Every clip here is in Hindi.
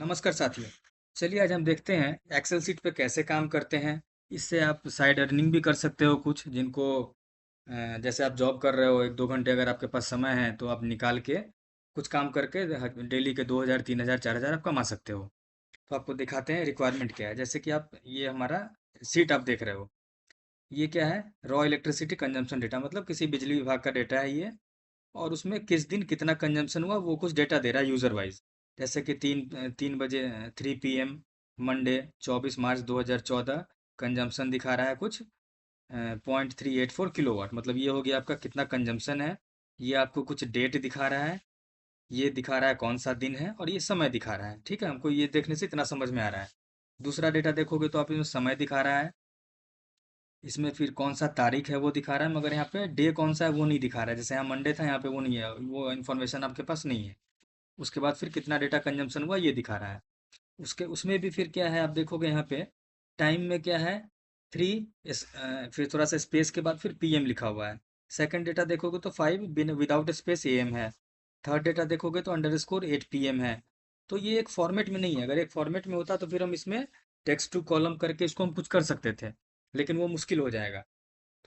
नमस्कार साथियों। चलिए आज हम देखते हैं एक्सेल सीट पे कैसे काम करते हैं। इससे आप साइड अर्निंग भी कर सकते हो कुछ जिनको जैसे आप जॉब कर रहे हो 1-2 घंटे अगर आपके पास समय है तो आप निकाल के कुछ काम करके डेली के 2,000 3,000 4,000 आप कमा सकते हो। तो आपको दिखाते हैं रिक्वायरमेंट क्या है। जैसे कि आप ये हमारा सीट आप देख रहे हो, ये क्या है? रॉ इलेक्ट्रिसिटी कंजम्पशन डेटा, मतलब किसी बिजली विभाग का डेटा है ये। और उसमें किस दिन कितना कंजम्पशन हुआ वो कुछ डेटा दे रहा है यूज़र वाइज। जैसे कि 3 बजे 3 PM मंडे 24 मार्च 2014 कंजम्पशन दिखा रहा है कुछ 0.384 किलोवाट, मतलब ये हो गया आपका कितना कंजम्पशन है। ये आपको कुछ डेट दिखा रहा है, ये दिखा रहा है कौन सा दिन है, और ये समय दिखा रहा है। ठीक है, हमको ये देखने से इतना समझ में आ रहा है। दूसरा डेटा देखोगे तो आप इसमें समय दिखा रहा है, इसमें फिर कौन सा तारीख है वो दिखा रहा है, मगर यहाँ पे डे कौन सा है वो नहीं दिखा रहा है। जैसे यहाँ मंडे था, यहाँ पे वो नहीं है, वो इन्फॉर्मेशन आपके पास नहीं है। उसके बाद फिर कितना डेटा कंजम्पशन हुआ ये दिखा रहा है। उसके उसमें भी फिर क्या है आप देखोगे यहाँ पे टाइम में क्या है, थ्री फिर थोड़ा सा स्पेस के बाद फिर PM लिखा हुआ है। सेकंड डेटा देखोगे तो 5 विदाउट स्पेस AM है। थर्ड डेटा देखोगे तो अंडरस्कोर 8 PM है। तो ये एक फॉर्मेट में नहीं है। अगर एक फॉर्मेट में होता तो फिर हम इसमें टेक्स्ट टू कॉलम करके इसको हम कुछ कर सकते थे, लेकिन वो मुश्किल हो जाएगा।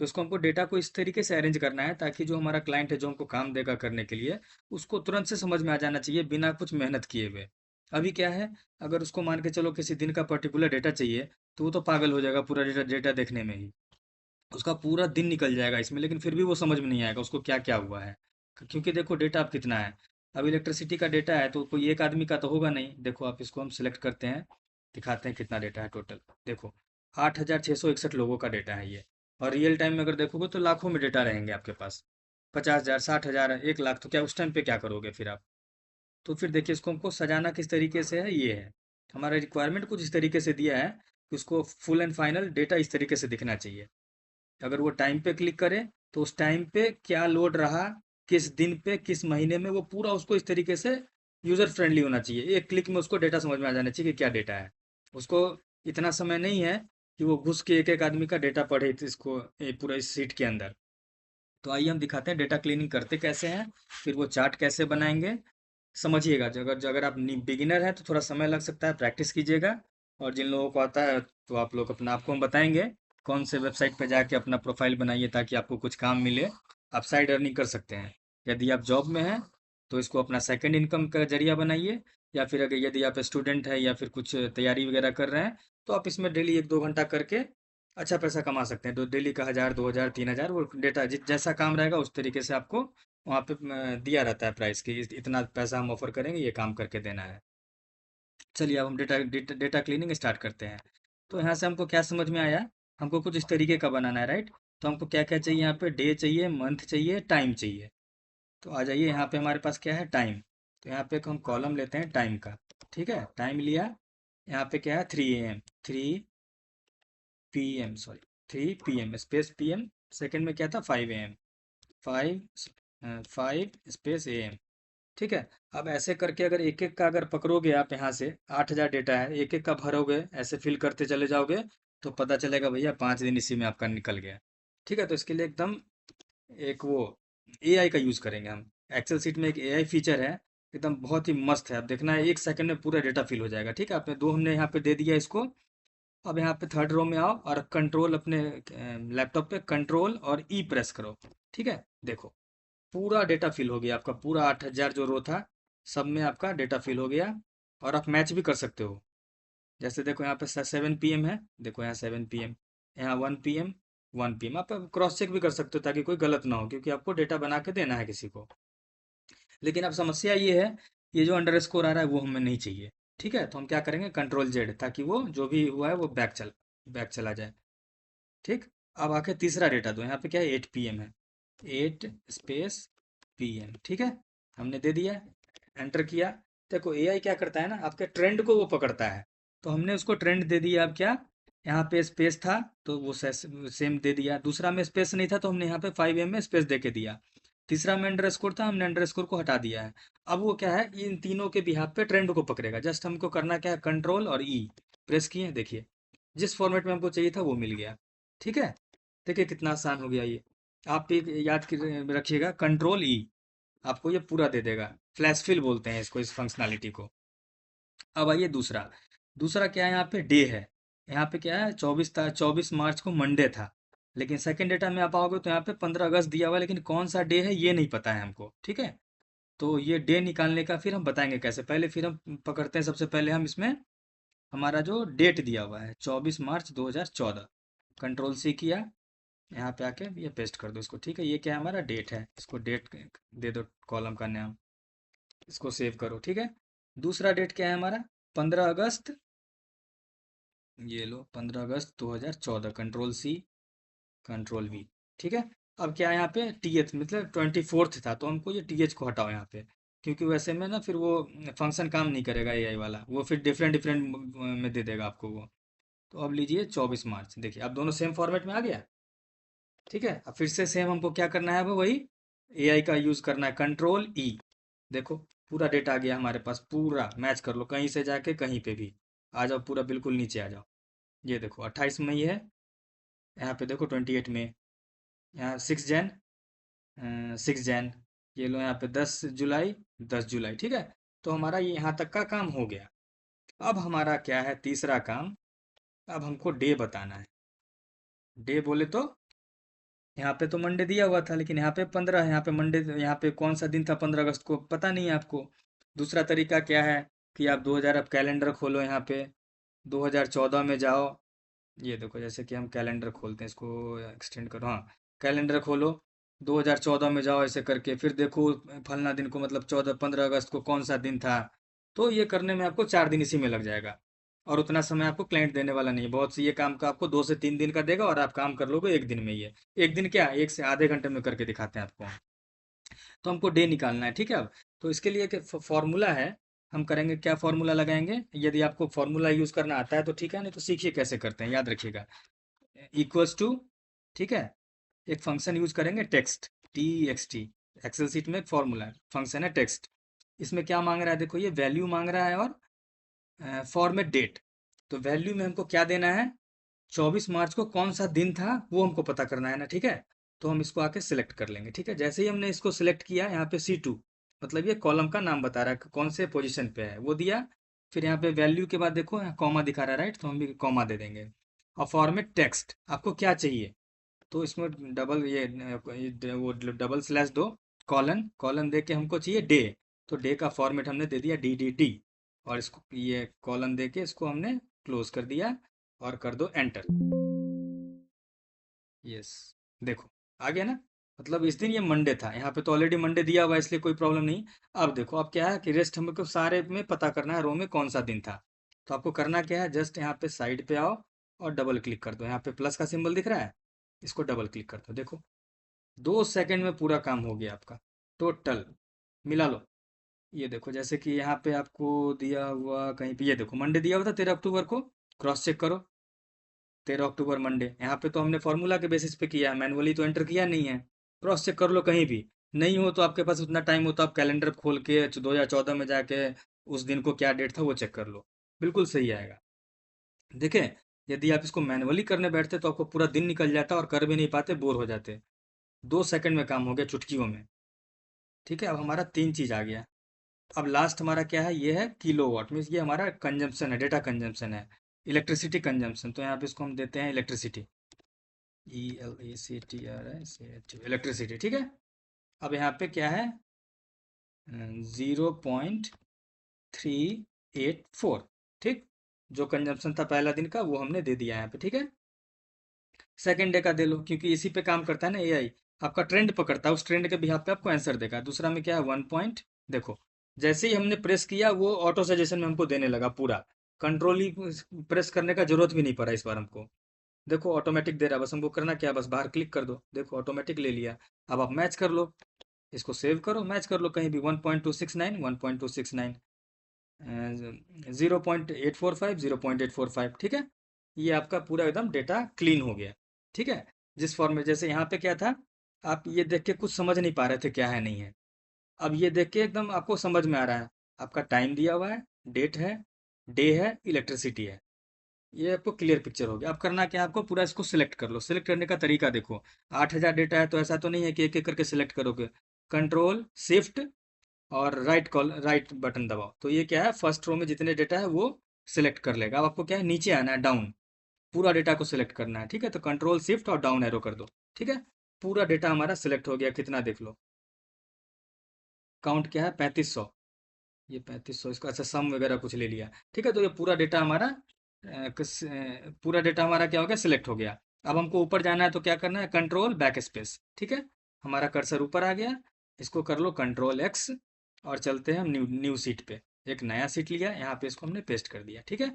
तो इसको हमको डेटा को इस तरीके से अरेंज करना है ताकि जो हमारा क्लाइंट है जो हमको काम देगा करने के लिए, उसको तुरंत से समझ में आ जाना चाहिए बिना कुछ मेहनत किए हुए। अभी क्या है, अगर उसको मान के चलो किसी दिन का पर्टिकुलर डेटा चाहिए तो वो तो पागल हो जाएगा पूरा डेटा डेटा देखने में ही। उसका पूरा दिन निकल जाएगा इसमें, लेकिन फिर भी वो समझ में नहीं आएगा उसको क्या क्या हुआ है। क्योंकि देखो डेटा अब कितना है। अब इलेक्ट्रिसिटी का डेटा है तो कोई एक आदमी का तो होगा नहीं। देखो आप इसको हम सिलेक्ट करते हैं, दिखाते हैं कितना डेटा है टोटल। देखो 8,661 लोगों का डेटा है ये। और रियल टाइम में अगर देखोगे तो लाखों में डेटा रहेंगे आपके पास। 50,000 60,000 1 लाख, तो क्या उस टाइम पे क्या करोगे फिर आप? तो फिर देखिए इसको हमको सजाना किस तरीके से है, ये है हमारा रिक्वायरमेंट। कुछ इस तरीके से दिया है कि उसको फुल एंड फाइनल डेटा इस तरीके से दिखना चाहिए। अगर वो टाइम पे क्लिक करे तो उस टाइम पे क्या लोड रहा, किस दिन पे किस महीने में, वो पूरा उसको इस तरीके से यूजर फ्रेंडली होना चाहिए। एक क्लिक में उसको डेटा समझ में आ जाना चाहिए कि क्या डेटा है। उसको इतना समय नहीं है कि वो घुस के एक एक आदमी का डेटा पढ़े इसको पूरा इस सीट के अंदर। तो आइए हम दिखाते हैं डेटा क्लीनिंग करते कैसे हैं, फिर वो चार्ट कैसे बनाएंगे। समझिएगा, अगर अगर आप बिगिनर हैं तो थोड़ा समय लग सकता है, प्रैक्टिस कीजिएगा। और जिन लोगों को आता है तो आप लोग अपना आपको हम बताएंगे कौन से वेबसाइट पे जाके अपना प्रोफाइल बनाइए ताकि आपको कुछ काम मिले, आप साइड अर्निंग कर सकते हैं। यदि आप जॉब में हैं तो इसको अपना सेकंड इनकम का जरिया बनाइए, या फिर अगर यदि आप स्टूडेंट हैं या फिर कुछ तैयारी वगैरह कर रहे हैं तो आप इसमें डेली 1-2 घंटा करके अच्छा पैसा कमा सकते हैं। तो डेली का 1,000 2,000 3,000 वो डेटा जैसा काम रहेगा उस तरीके से आपको वहाँ पे दिया रहता है प्राइस की इतना पैसा हम ऑफर करेंगे, ये काम करके देना है। चलिए अब हम data data, data cleaning start करते हैं। तो यहाँ से हमको क्या समझ में आया, हमको कुछ इस तरीके का बनाना है, राइट? तो हमको क्या क्या चाहिए, यहाँ पे डे चाहिए, मंथ चाहिए, टाइम चाहिए। तो आ जाइए, यहाँ पे हमारे पास क्या है, टाइम। तो यहाँ पे एक हम कॉलम लेते हैं टाइम का। ठीक है, टाइम लिया। यहाँ पे क्या है, 3 AM, 3 PM, sorry 3 PM space PM। Second में क्या था, 5 AM, 5 5 स्पेस AM। ठीक है। अब ऐसे करके अगर एक एक का अगर पकड़ोगे आप, यहाँ से 8,000 डेटा है, एक एक का भरोगे, ऐसे फिल करते चले जाओगे तो पता चलेगा भैया 5 दिन इसी में आपका निकल गया। ठीक है, तो इसके लिए एकदम एक वो AI का यूज़ करेंगे हम। एक्सेल सीट में एक AI फीचर है, एकदम बहुत ही मस्त है। आप देखना है 1 सेकंड में पूरा डेटा फिल हो जाएगा। ठीक है, आपने दो हमने यहाँ पे दे दिया इसको। अब यहाँ पे थर्ड रो में आओ और कंट्रोल अपने लैपटॉप पे कंट्रोल और प्रेस करो। ठीक है, देखो पूरा डेटा फिल हो गया आपका, पूरा 8,000 जो रो था सब में आपका डेटा फिल हो गया। और आप मैच भी कर सकते हो। जैसे देखो यहाँ पे 7 PM है, देखो यहाँ 7 PM, यहाँ 1 PM 1 PM, आप क्रॉस चेक भी कर सकते हो ताकि कोई गलत ना हो, क्योंकि आपको डेटा बना के देना है किसी को। लेकिन अब समस्या ये है, ये जो अंडर स्कोर आ रहा है वो हमें नहीं चाहिए। ठीक है, तो हम क्या करेंगे, कंट्रोल Z, ताकि वो जो भी हुआ है वो बैक चला जाए। ठीक। अब आके तीसरा डेटा दो, यहाँ पे क्या है, 8 PM है, 8 स्पेस PM। ठीक है, हमने दे दिया, एंटर किया। देखो AI क्या करता है ना, आपके ट्रेंड को वो पकड़ता है। तो हमने उसको ट्रेंड दे दिया। अब क्या, यहाँ पे स्पेस था तो वो सेम दे दिया। दूसरा में स्पेस नहीं था तो हमने यहाँ पे 5 M में स्पेस दे के दिया। तीसरा में अंडर स्कोर था, हमने अंडर स्कोर को हटा दिया है। अब वो क्या है, इन तीनों के बिहाफ पे ट्रेंड को पकड़ेगा। जस्ट हमको करना क्या है, कंट्रोल और प्रेस किए, देखिए जिस फॉर्मेट में हमको चाहिए था वो मिल गया। ठीक है, देखिए कितना आसान हो गया ये। आप भी याद रखिएगा, कंट्रोल आपको ये पूरा दे देगा। फ्लैश फिल बोलते हैं इसको, इस फंक्शनैलिटी को। अब आइए दूसरा। दूसरा क्या है, यहाँ पे डे है। यहाँ पे क्या है, 24 मार्च को मंडे था। लेकिन सेकंड डेटा में आप आओगे तो यहाँ पे 15 अगस्त दिया हुआ है, लेकिन कौन सा डे है ये नहीं पता है हमको, ठीक है। तो ये डे निकालने का फिर हम बताएंगे कैसे। पहले फिर हम पकड़ते हैं, सबसे पहले हम इसमें हमारा जो डेट दिया हुआ है 24 मार्च 2014, कंट्रोल सी किया, यहाँ पे आके ये पेस्ट कर दो इसको, ठीक है। ये क्या है, हमारा डेट है, इसको डेट दे दो कॉलम का नाम, इसको सेव करो, ठीक है। दूसरा डेट क्या है हमारा, 15 अगस्त, ये लो 15 अगस्त 2014, कंट्रोल सी, कंट्रोल वी, ठीक है। अब क्या है यहाँ पे टीएच, मतलब 24th था, तो हमको ये टीएच को हटाओ यहाँ पे, क्योंकि वैसे में ना फिर वो फंक्शन काम नहीं करेगा एआई वाला, वो फिर डिफरेंट डिफरेंट में दे देगा आपको वो। तो अब लीजिए 24 मार्च, देखिए अब दोनों सेम फॉर्मेट में आ गया, ठीक है। अब फिर से सेम हमको क्या करना है, वो वही एआई का यूज़ करना है, कंट्रोल ई। देखो पूरा डेटा आ गया हमारे पास, पूरा मैच कर लो कहीं से जाके कहीं पे भी। आ जाओ पूरा बिल्कुल नीचे आ जाओ। ये देखो 28 मई है, यहाँ पे देखो 28 मई, यहाँ 6 जैन, 6 जैन, ये लो यहाँ पे 10 जुलाई, 10 जुलाई, ठीक है। तो हमारा ये यहाँ तक का काम हो गया। अब हमारा क्या है तीसरा काम, अब हमको डे बताना है। डे बोले तो यहाँ पे तो मंडे दिया हुआ था, लेकिन यहाँ पे 15 है, यहाँ पे मंडे, यहाँ पे कौन सा दिन था 15 अगस्त को पता नहीं है आपको। दूसरा तरीका क्या है कि आप 2000, अब कैलेंडर खोलो यहाँ पे, 2014 में जाओ। ये देखो जैसे कि हम कैलेंडर खोलते हैं, इसको एक्सटेंड करो, हाँ कैलेंडर खोलो, 2014 में जाओ ऐसे करके, फिर देखो फलना दिन को, मतलब 15 अगस्त को कौन सा दिन था। तो ये करने में आपको 4 दिन इसी में लग जाएगा, और उतना समय आपको क्लाइंट देने वाला नहीं है। बहुत सी ये काम का आपको 2 से 3 दिन का देगा, और आप काम कर लोगे एक दिन में। ये एक दिन क्या, 1 से आधे घंटे में करके दिखाते हैं आपको। तो हमको डे निकालना है, ठीक है। अब तो इसके लिए एक फॉर्मूला है, हम करेंगे क्या, फॉर्मूला लगाएंगे। यदि आपको फॉर्मूला यूज करना आता है तो ठीक है, नहीं तो सीखिए कैसे करते हैं, याद रखिएगा। इक्वल्स टू, ठीक है, एक फंक्शन यूज करेंगे text, T X T. Excel sheet में एक फॉर्मूला है, फंक्शन है टेक्स्ट। इसमें क्या मांग रहा है, देखो ये वैल्यू मांग रहा है, और फॉर्मेट डेट। तो वैल्यू में हमको क्या देना है, 24 मार्च को कौन सा दिन था वो हमको पता करना है ना, ठीक है। तो हम इसको आके सिलेक्ट कर लेंगे, ठीक है। जैसे ही हमने इसको सिलेक्ट किया, यहाँ पे C2, मतलब ये कॉलम का नाम बता रहा है कि कौन से पोजीशन पे है, वो दिया। फिर यहाँ पे वैल्यू के बाद देखो यहाँ कॉमा दिखा रहा है, राइट, तो हम भी कॉमा दे देंगे। और फॉर्मेट टेक्स्ट आपको क्या चाहिए, तो इसमें डबल वो डबल स्लैश दो, कॉलन, कॉलन दे के हमको चाहिए डे। तो डे का फॉर्मेट हमने दे दिया DDD, और इसको ये कॉलन दे के इसको हमने क्लोज कर दिया, और कर दो एंटर। यस, देखो आ गया ना। मतलब इस दिन ये मंडे था, यहाँ पे तो ऑलरेडी मंडे दिया हुआ है, इसलिए कोई प्रॉब्लम नहीं। अब देखो अब क्या है कि रेस्ट हमको सारे में पता करना है, रो में कौन सा दिन था। तो आपको करना क्या है, जस्ट यहाँ पे साइड पे आओ, और डबल क्लिक कर दो, यहाँ पे प्लस का सिंबल दिख रहा है, इसको डबल क्लिक कर दो। देखो 2 सेकंड में पूरा काम हो गया आपका टोटल। मिला लो, ये देखो जैसे कि यहाँ पे आपको दिया हुआ कहीं पे, ये देखो मंडे दिया हुआ था 13 अक्टूबर को, क्रॉस चेक करो, 13 अक्टूबर मंडे। यहाँ पे तो हमने फॉर्मूला के बेसिस पे किया है, मैनुअली तो एंटर किया नहीं है। क्रॉस चेक कर लो कहीं भी, नहीं हो तो आपके पास उतना टाइम हो तो आप कैलेंडर खोल के 2014 में जाके उस दिन को क्या डेट था वो चेक कर लो, बिल्कुल सही आएगा। देखें, यदि आप इसको मैनुअली करने बैठते तो आपको पूरा दिन निकल जाता, और कर भी नहीं पाते, बोर हो जाते। 2 सेकंड में काम हो गया, चुटकियों में, ठीक है। अब हमारा 3 चीज आ गया। अब लास्ट हमारा क्या है, ये है किलोवाट, मीन्स ये हमारा कंजम्पशन है, डेटा कंजम्पशन है, इलेक्ट्रिसिटी कंजम्पशन। तो यहाँ पे इसको हम देते हैं इलेक्ट्रिसिटी, ELECTRICITY, इलेक्ट्रिसिटी, ठीक है। अब यहाँ पे क्या है, 0.384, ठीक। जो कंजम्पशन था पहला दिन का वो हमने दे दिया यहाँ पे, ठीक है। सेकेंड डे का दे लो, क्योंकि इसी पे काम करता है ना एआई, आपका ट्रेंड पकड़ता है, उस ट्रेंड के बिहाफ पे आपको आंसर देगा। दूसरा में क्या है, 1 पॉइंट, देखो जैसे ही हमने प्रेस किया वो ऑटो सजेशन में हमको देने लगा पूरा, कंट्रोल ही प्रेस करने का जरूरत भी नहीं पड़ा इस बार हमको। देखो ऑटोमेटिक दे रहा है, बस हमको करना क्या है, बस बाहर क्लिक कर दो, देखो ऑटोमेटिक ले लिया। अब आप मैच कर लो, इसको सेव करो, मैच कर लो कहीं भी, 1.269, 1.269, 0.845, 0.845, ठीक है। ये आपका पूरा एकदम डेटा क्लीन हो गया, ठीक है। जिस फॉर्म में, जैसे यहाँ पे क्या था, आप ये देख के कुछ समझ नहीं पा रहे थे क्या है नहीं है, अब ये देख के एकदम आपको समझ में आ रहा है। आपका टाइम दिया हुआ है, डेट है, डे है, इलेक्ट्रिसिटी है, ये आपको क्लियर पिक्चर हो गया। अब करना क्या है, आपको पूरा इसको सिलेक्ट कर लो। सिलेक्ट करने का तरीका देखो, 8000 डेटा है तो ऐसा तो नहीं है कि एक एक करके सिलेक्ट करोगे, कंट्रोल शिफ्ट और राइट बटन दबाओ, तो ये क्या है, फर्स्ट रो में जितने डेटा है वो सिलेक्ट कर लेगा। अब आपको क्या है, नीचे आना है, डाउन, पूरा डेटा को सिलेक्ट करना है। ठीक है, तो कंट्रोल शिफ्ट और डाउन एरो कर दो। ठीक है, पूरा डेटा हमारा सिलेक्ट हो गया, कितना देख लो, काउंट क्या है, 3500। ये 3500, इसका अच्छा सम वगैरह कुछ ले लिया। ठीक है, तो ये पूरा डेटा हमारा पूरा डेटा हमारा क्या हो गया, सिलेक्ट हो गया। अब हमको ऊपर जाना है, तो क्या करना है, कंट्रोल बैक स्पेस। ठीक है, हमारा कर्सर ऊपर आ गया, इसको कर लो कंट्रोल एक्स, और चलते हैं हम न्यू न्यू सीट पे। एक नया सीट लिया, यहाँ पे इसको हमने पेस्ट कर दिया। ठीक है,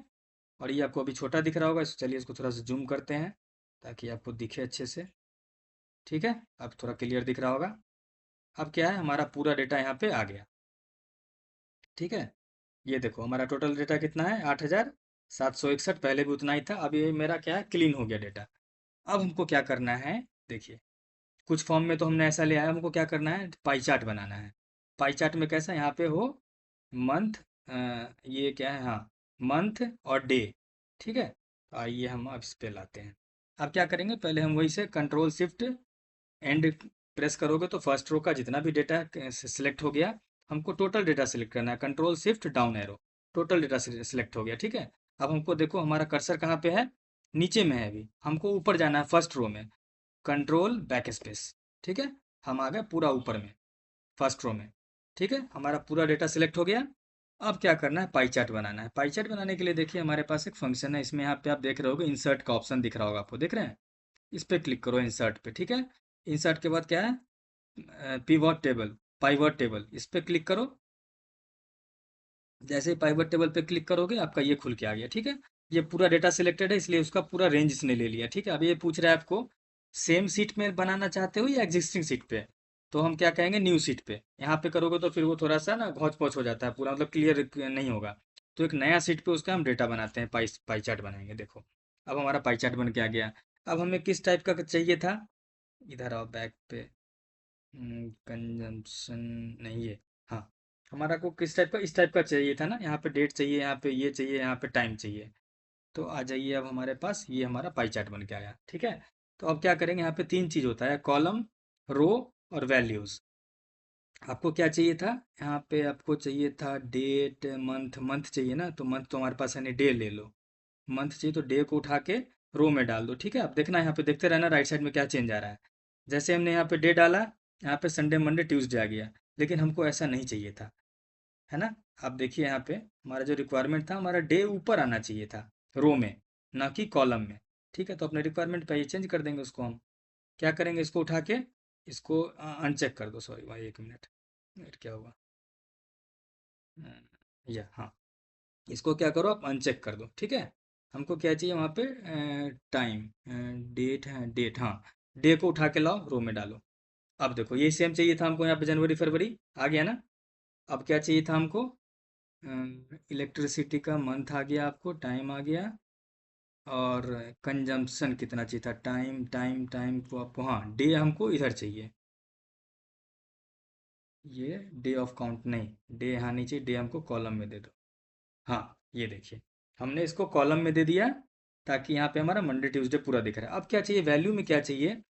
और ये आपको अभी छोटा दिख रहा होगा, चलिए इसको थोड़ा सा जूम करते हैं ताकि आपको दिखे अच्छे से। ठीक है, अब थोड़ा क्लियर दिख रहा होगा। अब क्या है, हमारा पूरा डेटा यहाँ पे आ गया। ठीक है, ये देखो हमारा टोटल डेटा कितना है, 8761। पहले भी उतना ही था, अब ये मेरा क्या है, क्लीन हो गया डेटा। अब हमको क्या करना है, देखिए, कुछ फॉर्म में तो हमने ऐसा लिया है, हमको क्या करना है, पाई चार्ट बनाना है। पाई चार्ट में कैसा, यहाँ पे हो मंथ, ये क्या है, हाँ, मंथ और डे। ठीक है, आइए हम अब इस पे लाते हैं। अब क्या करेंगे, पहले हम वही से कंट्रोल शिफ्ट एंड प्रेस करोगे तो फर्स्ट रो का जितना भी डेटा है सिलेक्ट हो गया। हमको टोटल डेटा सिलेक्ट करना है, control shift down arrow, total data select हो गया। ठीक है, अब हमको देखो हमारा कर्सर कहाँ पे है, नीचे में है, अभी हमको ऊपर जाना है फर्स्ट रो में, कंट्रोल बैक स्पेस। ठीक है, हम आ गए पूरा ऊपर में, फर्स्ट रो में। ठीक है, हमारा पूरा डेटा सिलेक्ट हो गया। अब क्या करना है, पाई चार्ट बनाना है। पाई चार्ट बनाने के लिए देखिए हमारे पास एक फंक्शन है, इसमें यहाँ पे आप देख रहे होगे इंसर्ट का ऑप्शन दिख रहा होगा आपको, देख रहे हैं, इस पे क्लिक करो इंसर्ट पे। ठीक है, इंसर्ट के बाद क्या है, पिवट टेबल, पाइवट टेबल, इस पे क्लिक करो। जैसे ही पाइवट टेबल पे क्लिक करोगे आपका ये खुल के आ गया। ठीक है, ये पूरा डेटा सिलेक्टेड है, इसलिए उसका पूरा रेंज इसने ले लिया। ठीक है, अब ये पूछ रहा है आपको सेम सीट में बनाना चाहते हो या एग्जिस्टिंग सीट पे, तो हम क्या कहेंगे, न्यू सीट पे। यहाँ पे करोगे तो फिर वो थोड़ा सा ना घौच पौच हो जाता है, पूरा मतलब क्लियर नहीं होगा। तो एक नया सीट पे उसका हम डेटा बनाते हैं, पाई पाई चार्ट बनाएंगे। देखो अब हमारा पाई चार्ट बन के आ गया। अब हमें किस टाइप का चाहिए था, इधर आओ बैक पे, कंजम्पशन नहीं है, हाँ, हमारा को किस टाइप का, इस टाइप का चाहिए था ना, यहाँ पे डेट चाहिए, यहाँ पे ये चाहिए, यहाँ पे टाइम चाहिए। तो आ जाइए, अब हमारे पास ये हमारा पाई चार्ट बन के आया। ठीक है, तो अब क्या करेंगे, यहाँ पे तीन चीज होता है, कॉलम, रो और वैल्यूज। आपको क्या चाहिए था, यहाँ पे आपको चाहिए था डेट, मंथ, मंथ चाहिए ना, तो मंथ तो हमारे पास है नहीं, डे ले लो। मंथ चाहिए तो डे को उठा के रो में डाल दो। ठीक है, अब देखना यहाँ पे, देखते रहना राइट साइड में क्या चेंज आ रहा है। जैसे हमने यहाँ पे डे डाला, यहाँ पे संडे मंडे ट्यूसडे आ गया, लेकिन हमको ऐसा नहीं चाहिए था, है ना। अब देखिए यहाँ पे हमारा जो रिक्वायरमेंट था, हमारा डे ऊपर आना चाहिए था, रो में, ना कि कॉलम में। ठीक है, तो अपने रिक्वायरमेंट पे ये चेंज कर देंगे उसको हम। क्या करेंगे, इसको उठा के इसको अनचेक कर दो, सॉरी भाई, एक मिनट, मिनट क्या हुआ, या हाँ, इसको क्या करो, आप अनचेक कर दो। ठीक है, हमको क्या चाहिए वहाँ पे, टाइम, डेट है, डेट, हाँ, डे को उठा के लाओ, रो में डालो। अब देखो ये सेम चाहिए था हमको, यहाँ पे जनवरी फरवरी आ गया ना। अब क्या चाहिए था हमको, इलेक्ट्रिसिटी का मंथ आ गया, आपको टाइम आ गया, और कंजम्पशन कितना चाहिए था, टाइम टाइम टाइम को आपको, हाँ, डे हमको इधर चाहिए, ये डे ऑफ काउंट नहीं, डे यहाँ नहीं चाहिए, डे हमको कॉलम में दे दो। हाँ, ये देखिए, हमने इसको कॉलम में दे दिया, ताकि यहाँ पे हमारा मंडे ट्यूसडे पूरा दिख रहा है। अब क्या चाहिए, वैल्यू में क्या चाहिए,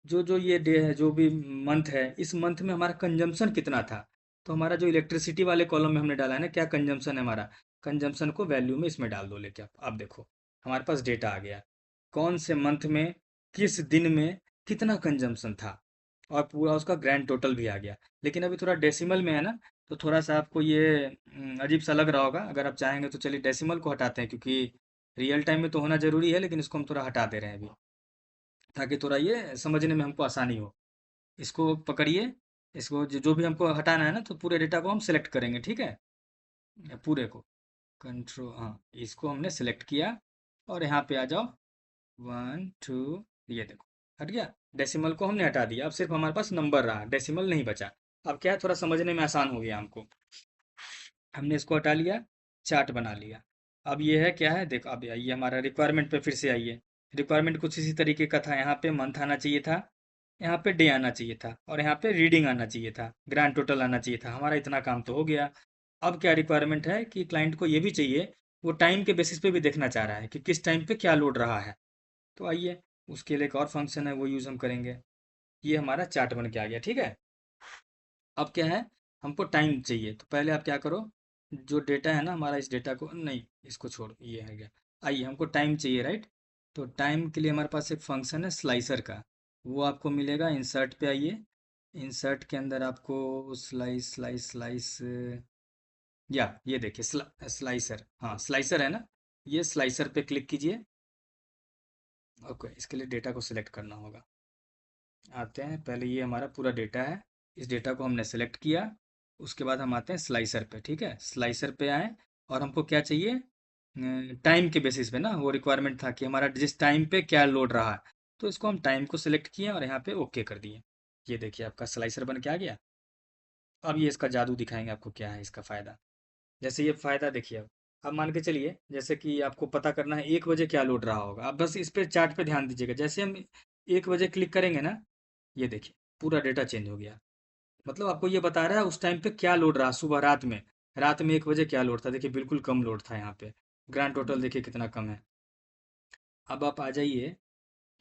जो जो ये डे है, जो भी मंथ है, इस मंथ में हमारा कंजम्पशन कितना था। तो हमारा जो इलेक्ट्रिसिटी वाले कॉलम में हमने डाला है ना, क्या कंजम्पशन है हमारा, कंजम्पशन को वैल्यू में इसमें डाल दो लेके। आप अब देखो हमारे पास डेटा आ गया, कौन से मंथ में, किस दिन में कितना कंजम्पशन था, और पूरा उसका ग्रैंड टोटल भी आ गया। लेकिन अभी थोड़ा डेसिमल में है ना, तो थोड़ा सा आपको ये अजीब सा लग रहा होगा। अगर आप चाहेंगे तो चलिए डेसिमल को हटाते हैं, क्योंकि रियल टाइम में तो होना जरूरी है, लेकिन इसको हम थोड़ा हटा दे रहे हैं अभी, ताकि थोड़ा ये समझने में हमको आसानी हो। इसको पकड़िए, इसको जो भी हमको हटाना है ना, तो पूरे डेटा को हम सिलेक्ट करेंगे। ठीक है, पूरे को कंट्रोल, हाँ, इसको हमने सिलेक्ट किया, और यहाँ पे आ जाओ, 1 2, ये देखो हट गया। डेसिमल को हमने हटा दिया, अब सिर्फ हमारे पास नंबर रहा, डेसिमल नहीं बचा। अब क्या है, थोड़ा समझने में आसान हो गया हमको। हमने इसको हटा लिया, चार्ट बना लिया। अब ये है क्या है, देखो अब ये हमारा रिक्वायरमेंट पे फिर से आइए। रिक्वायरमेंट कुछ इसी तरीके का था, यहाँ पे मंथ आना चाहिए था, यहाँ पे डे आना चाहिए था, और यहाँ पे रीडिंग आना चाहिए था, ग्रैंड टोटल आना चाहिए था। हमारा इतना काम तो हो गया। अब क्या रिक्वायरमेंट है कि क्लाइंट को ये भी चाहिए, वो टाइम के बेसिस पे भी देखना चाह रहा है कि किस टाइम पे क्या लोड रहा है। तो आइए, उसके लिए एक और फंक्शन है, वो यूज़ हम करेंगे। ये हमारा चार्ट बन के आ गया। ठीक है, अब क्या है, हमको टाइम चाहिए। तो पहले आप क्या करो, जो डेटा है ना हमारा, इस डेटा को नहीं, इसको छोड़, ये है गया। आइए, हमको टाइम चाहिए, राइट। तो टाइम के लिए हमारे पास एक फंक्शन है स्लाइसर का, वो आपको मिलेगा। इंसर्ट पे आइए, इंसर्ट के अंदर आपको स्लाइस स्लाइस स्लाइस, या ये देखिए स्लाइसर, हाँ स्लाइसर है ना, ये स्लाइसर पे क्लिक कीजिए। ओके, इसके लिए डेटा को सिलेक्ट करना होगा। आते हैं, पहले ये हमारा पूरा डेटा है, इस डेटा को हमने सेलेक्ट किया। उसके बाद हम आते हैं स्लाइसर पे, ठीक है, स्लाइसर पे आए। और हमको क्या चाहिए, टाइम के बेसिस पे ना, वो रिक्वायरमेंट था कि हमारा जिस टाइम पे क्या लोड रहा है। तो इसको हम टाइम को सिलेक्ट किए और यहाँ पे ओके कर दिए। ये देखिए आपका स्लाइसर बन के आ गया। अब ये इसका जादू दिखाएंगे आपको, क्या है इसका फ़ायदा। जैसे ये फ़ायदा देखिए, अब मान के चलिए जैसे कि आपको पता करना है 1 बजे क्या लोड रहा होगा। आप बस इस पे चार्ट पे ध्यान दीजिएगा, जैसे हम 1 बजे क्लिक करेंगे ना, ये देखिए पूरा डेटा चेंज हो गया। मतलब आपको ये बता रहा है उस टाइम पे क्या लोड रहा, सुबह रात में 1 बजे क्या लोड था। देखिए बिल्कुल कम लोड था यहाँ पे, ग्रैंड टोटल देखिए कितना कम है। अब आप आ जाइए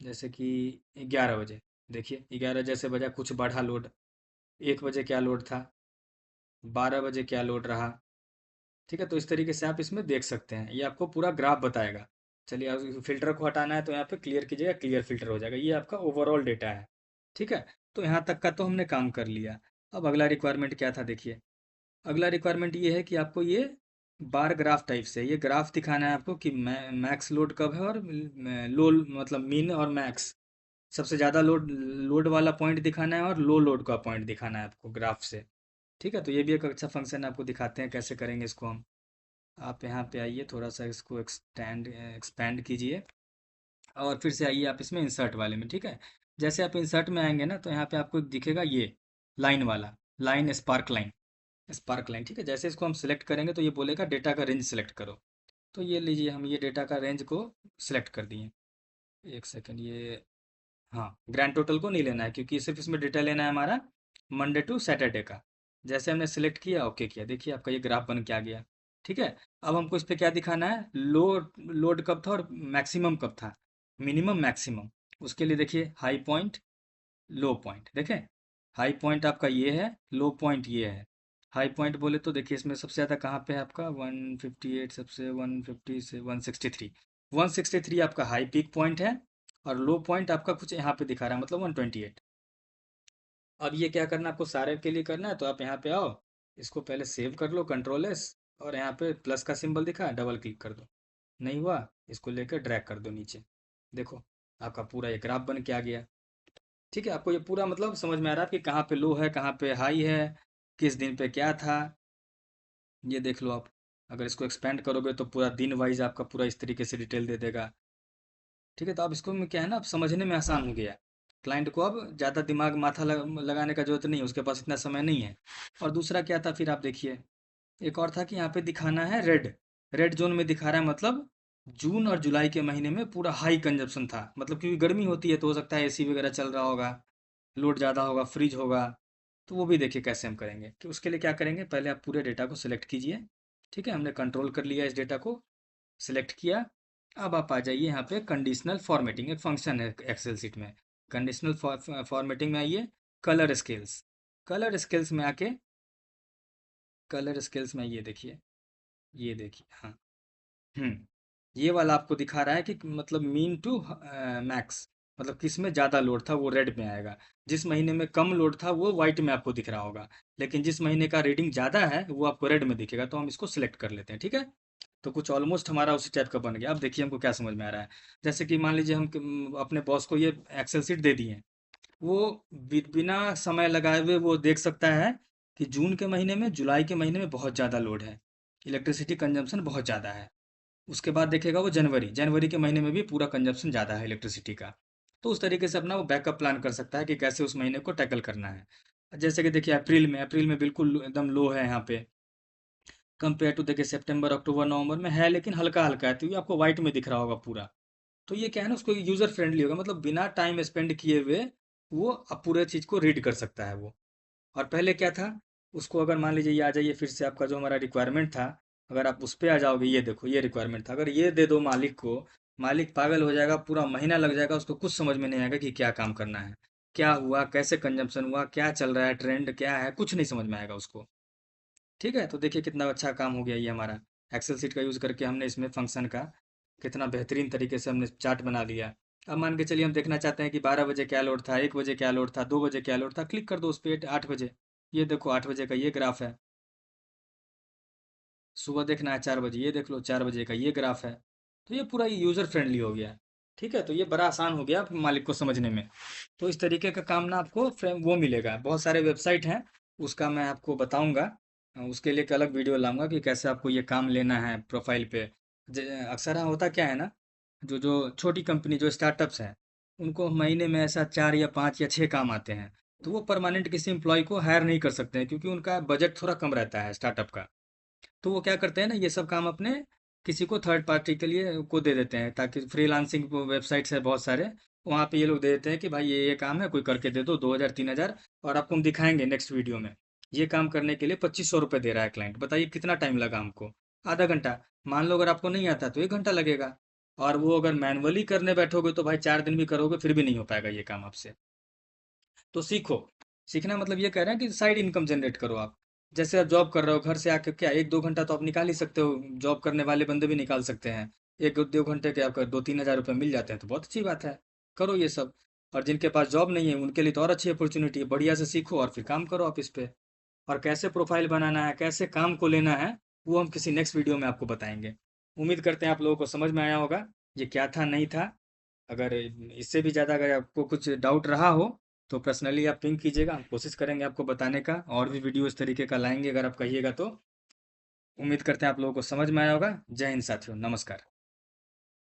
जैसे कि 11 बजे, देखिए 11 जैसे बजा, कुछ बढ़ा लोड। 1 बजे क्या लोड था, 12 बजे क्या लोड रहा। ठीक है, तो इस तरीके से आप इसमें देख सकते हैं, ये आपको पूरा ग्राफ बताएगा। चलिए, अब फिल्टर को हटाना है तो यहाँ पे क्लियर कीजिएगा, क्लियर फिल्टर हो जाएगा। ये आपका ओवरऑल डेटा है। ठीक है, तो यहाँ तक का तो हमने काम कर लिया। अब अगला रिक्वायरमेंट क्या था, देखिए अगला रिक्वायरमेंट ये है कि आपको ये बार ग्राफ टाइप से ये ग्राफ दिखाना है आपको कि मैक्स लोड कब है, और लो मतलब मीन और मैक्स, सबसे ज़्यादा लोड लोड वाला पॉइंट दिखाना है और लो लोड का पॉइंट दिखाना है आपको ग्राफ से। ठीक है, तो ये भी एक अच्छा फंक्शन है, आपको दिखाते हैं कैसे करेंगे इसको हम। आप यहाँ पे आइए, थोड़ा सा इसको एक्सपेंड कीजिए, और फिर से आइए आप इसमें इंसर्ट वाले में। ठीक है, जैसे आप इंसर्ट में आएंगे ना, तो यहाँ पे आपको दिखेगा ये लाइन वाला, line spark line, spark line. ठीक है, जैसे इसको हम सिलेक्ट करेंगे तो ये बोलेगा डेटा का रेंज सेलेक्ट करो। तो ये लीजिए, हम ये डेटा का रेंज को सिलेक्ट कर दिए। एक सेकेंड, ये, हाँ ग्रैंड टोटल को नहीं लेना है, क्योंकि सिर्फ इसमें डेटा लेना है हमारा मंडे टू सैटरडे का। जैसे हमने सेलेक्ट किया, ओके किया, देखिए आपका ये ग्राफ बन के आ गया। ठीक है, अब हमको इस पे क्या दिखाना है, लोड लोड कब था और मैक्सिमम कब था, मिनिमम मैक्सिमम। उसके लिए देखिए हाई पॉइंट, लो पॉइंट देखें। हाई पॉइंट आपका ये है, लो पॉइंट ये है। हाई पॉइंट बोले तो देखिए इसमें सबसे ज़्यादा कहाँ पे है आपका, 158, सबसे 150 से 163, 163 आपका हाई पीक पॉइंट है। और लो पॉइंट आपका कुछ यहाँ पे दिखा रहा है, मतलब 128। अब ये क्या करना है आपको, सारे के लिए करना है, तो आप यहाँ पे आओ, इसको पहले सेव कर लो, कंट्रोल S, और यहाँ पे प्लस का सिंबल दिखा है, डबल क्लिक कर दो। नहीं हुआ, इसको लेकर ड्रैग कर दो नीचे। देखो आपका पूरा एक ग्राफ बन के आ गया। ठीक है, आपको ये पूरा मतलब समझ में आ रहा है कि कहाँ पे लो है, कहाँ पे हाई है, किस दिन पे क्या था। ये देख लो आप, अगर इसको एक्सपेंड करोगे तो पूरा दिन वाइज आपका पूरा इस तरीके से डिटेल दे देगा। ठीक है, तो अब इसको में क्या है ना, अब समझने में आसान हो गया। क्लाइंट को अब ज़्यादा दिमाग माथा लगाने का जरूरत नहीं है, उसके पास इतना समय नहीं है। और दूसरा क्या था फिर, आप देखिए एक और था कि यहाँ पे दिखाना है रेड, रेड जोन में दिखा रहा है, मतलब जून और जुलाई के महीने में पूरा हाई कंजप्शन था। मतलब क्योंकि गर्मी होती है तो हो सकता है एसी वगैरह चल रहा होगा, लोड ज़्यादा होगा, फ्रिज होगा। तो वो भी देखिए कैसे हम करेंगे, कि उसके लिए क्या करेंगे, पहले आप पूरे डेटा को सिलेक्ट कीजिए। ठीक है, हमने कंट्रोल कर लिया इस डेटा को, सिलेक्ट किया। अब आप आ जाइए यहाँ पे कंडीशनल फॉर्मेटिंग, एक फंक्शन है एक्सेल सीट में। कंडीशनल फॉर्मेटिंग में आइए, कलर स्केल्स, कलर स्केल्स में आके, कलर स्केल्स में ये देखिए, ये देखिए, हाँ, हम्म, ये वाला आपको दिखा रहा है कि मतलब मीन टू मैक्स, मतलब किस में ज़्यादा लोड था वो रेड में आएगा। जिस महीने में कम लोड था वो वाइट में आपको दिख रहा होगा। लेकिन जिस महीने का रीडिंग ज़्यादा है वो आपको रेड में दिखेगा। तो हम इसको सिलेक्ट कर लेते हैं, ठीक है। तो कुछ ऑलमोस्ट हमारा उसी टाइप का बन गया। अब देखिए हमको क्या समझ में आ रहा है। जैसे कि मान लीजिए हम अपने बॉस को ये एक्सेल शीट दे दिए, वो बिना समय लगाए हुए वो देख सकता है कि जून के महीने में, जुलाई के महीने में बहुत ज़्यादा लोड है, इलेक्ट्रिसिटी कंजम्पशन बहुत ज़्यादा है। उसके बाद देखेगा वो जनवरी, जनवरी के महीने में भी पूरा कंजप्शन ज़्यादा है इलेक्ट्रिसिटी का। तो उस तरीके से अपना वो बैकअप प्लान कर सकता है कि कैसे उस महीने को टैकल करना है। जैसे कि देखिए अप्रैल में बिल्कुल एकदम लो है यहाँ पे, कंपेयर टू देखिए सितंबर अक्टूबर नवंबर में है, लेकिन हल्का हल्का है, तो ये आपको वाइट में दिख रहा होगा पूरा। तो ये क्या है ना, उसको यूज़र फ्रेंडली होगा, मतलब बिना टाइम स्पेंड किए हुए वो अब पूरे चीज़ को रीड कर सकता है वो। और पहले क्या था, उसको अगर मान लीजिए ये आ जाइए फिर से, आपका जो हमारा रिक्वायरमेंट था, अगर आप उस पे आ जाओगे, ये देखो ये रिक्वायरमेंट था, अगर ये दे दो मालिक को, मालिक पागल हो जाएगा, पूरा महीना लग जाएगा, उसको कुछ समझ में नहीं आएगा कि क्या काम करना है, क्या हुआ, कैसे कंजम्पशन हुआ, क्या चल रहा है, ट्रेंड क्या है, कुछ नहीं समझ में आएगा उसको। ठीक है, तो देखिए कितना अच्छा काम हो गया ये हमारा। एक्सेल सीट का यूज़ करके हमने इसमें फंक्शन का कितना बेहतरीन तरीके से हमने चार्ट बना लिया। अब मान के चलिए हम देखना चाहते हैं कि 12 बजे क्या लोड था, 1 बजे क्या लोड था, 2 बजे क्या लोड था, क्लिक कर दो उस पर, 8 बजे। ये देखो 8 बजे का ये ग्राफ है। सुबह देखना है 4 बजे, ये देख लो 4 बजे का ये ग्राफ है। तो ये पूरा यूज़र फ्रेंडली हो गया। ठीक है, तो ये बड़ा आसान हो गया मालिक को समझने में। तो इस तरीके का काम ना आपको वो मिलेगा, बहुत सारे वेबसाइट हैं, उसका मैं आपको बताऊंगा। उसके लिए एक अलग वीडियो लाऊंगा कि कैसे आपको ये काम लेना है प्रोफाइल पे। अक्सर हाँ होता क्या है ना, जो जो छोटी कंपनी जो स्टार्टअप्स हैं, उनको महीने में ऐसा 4 या 5 या 6 काम आते हैं। तो वो परमानेंट किसी एम्प्लॉय को हायर नहीं कर सकते हैं, क्योंकि उनका बजट थोड़ा कम रहता है स्टार्टअप का। तो वो क्या करते हैं ना, ये सब काम अपने किसी को थर्ड पार्टी के लिए को दे देते हैं, ताकि फ्रीलांसिंग वेबसाइट्स है बहुत सारे, वहाँ पे ये लोग दे देते हैं कि भाई ये काम है, कोई करके दे दो, 2,000 3,000, और आपको हम दिखाएंगे नेक्स्ट वीडियो में। ये काम करने के लिए 2500 रुपये दे रहा है क्लाइंट। बताइए कितना टाइम लगा हमको? आधा घंटा। मान लो अगर आपको नहीं आता तो 1 घंटा लगेगा। और वो अगर मैनुअली करने बैठोगे तो भाई 4 दिन भी करोगे फिर भी नहीं हो पाएगा ये काम आपसे। तो सीखो। सीखना मतलब ये कह रहे हैं कि साइड इनकम जनरेट करो आप। जैसे आप जॉब कर रहे हो, घर से आके क्या 1 2 घंटा तो आप निकाल ही सकते हो, जॉब करने वाले बंदे भी निकाल सकते हैं। 1 2 घंटे के आपका 2 3 हज़ार रुपये मिल जाते हैं, तो बहुत अच्छी बात है। करो ये सब। और जिनके पास जॉब नहीं है उनके लिए तो और अच्छी अपॉर्चुनिटी है, बढ़िया से सीखो और फिर काम करो आप इस पे। और कैसे प्रोफाइल बनाना है, कैसे काम को लेना है, वो हम किसी नेक्स्ट वीडियो में आपको बताएंगे। उम्मीद करते हैं आप लोगों को समझ में आया होगा ये क्या था नहीं था। अगर इससे भी ज़्यादा अगर आपको कुछ डाउट रहा हो तो पर्सनली आप पिंग कीजिएगा, हम कोशिश करेंगे आपको बताने का, और भी वीडियो इस तरीके का लाएंगे अगर आप कहिएगा तो। उम्मीद करते हैं आप लोगों को समझ में आया होगा। जय हिंद साथियों, नमस्कार।